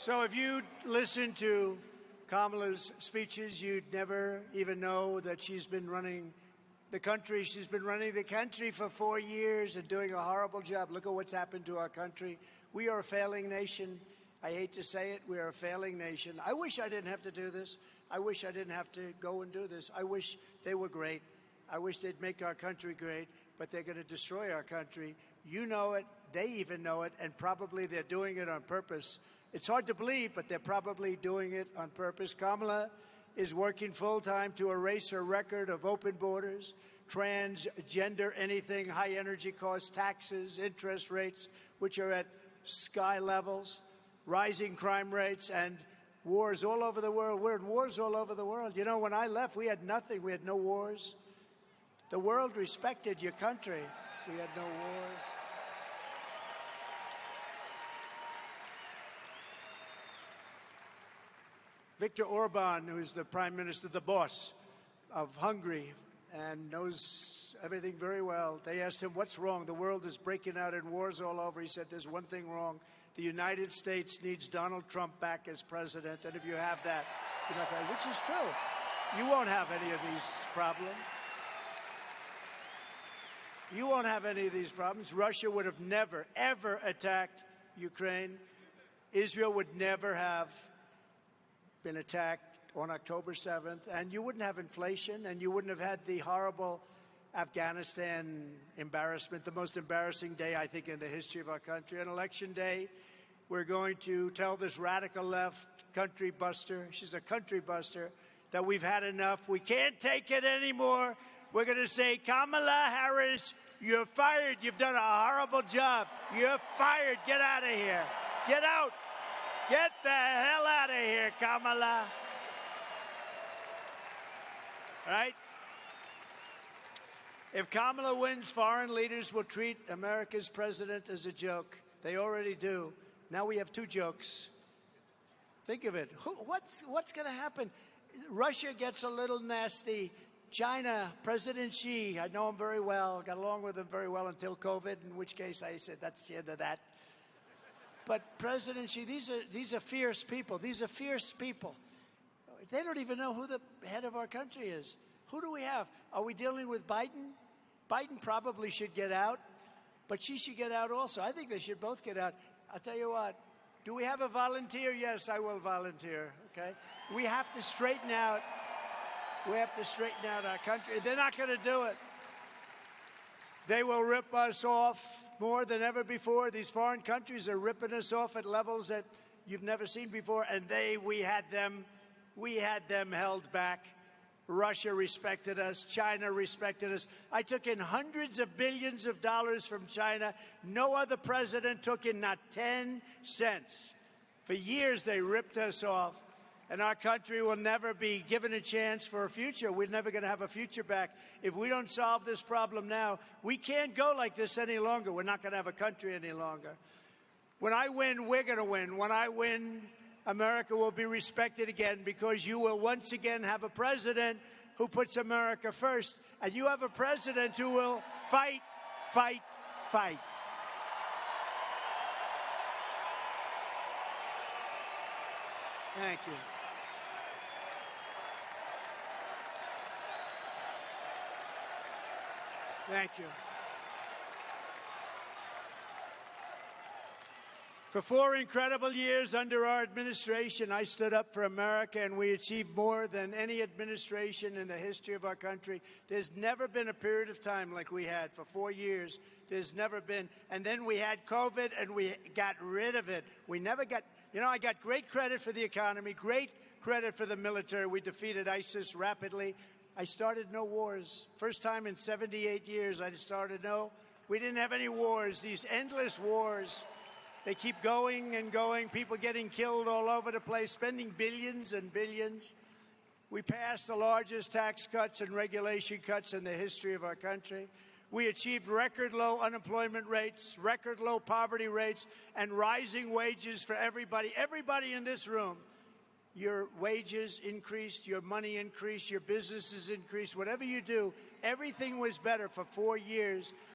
So if you listen to Kamala's speeches, you'd never even know that she's been running the country. She's been running the country for 4 years and doing a horrible job. Look at what's happened to our country. We are a failing nation. I hate to say it, we are a failing nation. I wish I didn't have to do this. I wish I didn't have to go and do this. I wish they were great. I wish they'd make our country great, but they're going to destroy our country. You know it. They even know it, and probably they're doing it on purpose. It's hard to believe, but they're probably doing it on purpose. Kamala is working full-time to erase her record of open borders, transgender anything, high energy costs, taxes, interest rates, which are at sky levels, rising crime rates, and wars all over the world. We're in wars all over the world. You know, when I left, we had nothing. We had no wars. The world respected your country. We had no wars. Viktor Orban, who's the prime minister, the boss of Hungary, and knows everything very well. They asked him, what's wrong? The world is breaking out in wars all over. He said, there's one thing wrong. The United States needs Donald Trump back as president. And if you have that, you're not going to, which is true. You won't have any of these problems. You won't have any of these problems. Russia would have never, ever attacked Ukraine. Israel would never have been attacked on October 7th, and you wouldn't have inflation, and you wouldn't have had the horrible Afghanistan embarrassment, the most embarrassing day, I think, in the history of our country. On Election Day, we're going to tell this radical left country buster, she's a country buster, that we've had enough. We can't take it anymore. We're going to say, Kamala Harris, you're fired. You've done a horrible job. You're fired. Get out of here. Get out. Get the hell out of here, Kamala. Right? If Kamala wins, foreign leaders will treat America's president as a joke. They already do. Now we have two jokes. Think of it. What's going to happen? Russia gets a little nasty. China, President Xi, I know him very well, got along with him very well until COVID, in which case I said, that's the end of that. But President Xi, these are fierce people. These are fierce people. They don't even know who the head of our country is. Who do we have? Are we dealing with Biden? Biden probably should get out, but Xi should get out also. I think they should both get out. I'll tell you what, do we have a volunteer? Yes, I will volunteer, okay? We have to straighten out. We have to straighten out our country. They're not going to do it. They will rip us off more than ever before. These foreign countries are ripping us off at levels that you've never seen before, and we had them held back. Russia respected us. China respected us. I took in hundreds of billions of dollars from China. No other president took in not 10 cents. For years, they ripped us off. And our country will never be given a chance for a future. We're never going to have a future back. If we don't solve this problem now, we can't go like this any longer. We're not going to have a country any longer. When I win, we're going to win. When I win, America will be respected again, because you will once again have a president who puts America first. And you have a president who will fight, fight, fight. Thank you. Thank you. For 4 incredible years under our administration, I stood up for America, and we achieved more than any administration in the history of our country. There's never been a period of time like we had for 4 years. There's never been. And then we had COVID, and we got rid of it. We never got, you know, I got great credit for the economy, great credit for the military. We defeated ISIS rapidly. I started no wars. First time in 78 years I started we didn't have any wars. These endless wars, they keep going and going. People getting killed all over the place, spending billions and billions. We passed the largest tax cuts and regulation cuts in the history of our country. We achieved record low unemployment rates, record low poverty rates, and rising wages for everybody. Everybody in this room. Your wages increased, your money increased, your businesses increased. Whatever you do, everything was better for 4 years.